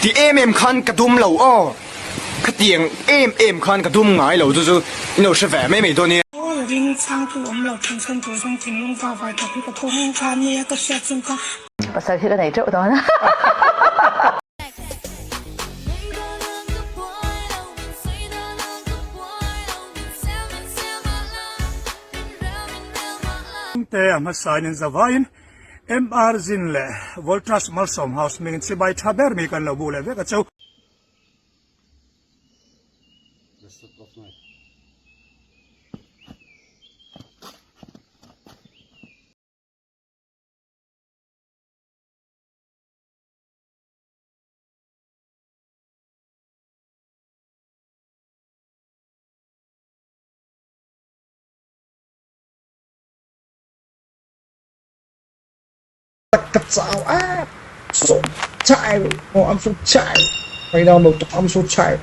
thì em khăn cả đum lẩu o cái tiếng em khăn cả đum ngái lẩu chứ nó sẽ vẻ mấy thôi nè pasal cái này chỗ đó te ma sainin zavain MR zin le voltras malsom house ming si bai thaber mi kan lo bu le ve ka chau cắt sao á so child oh I'm so child right now no I'm so child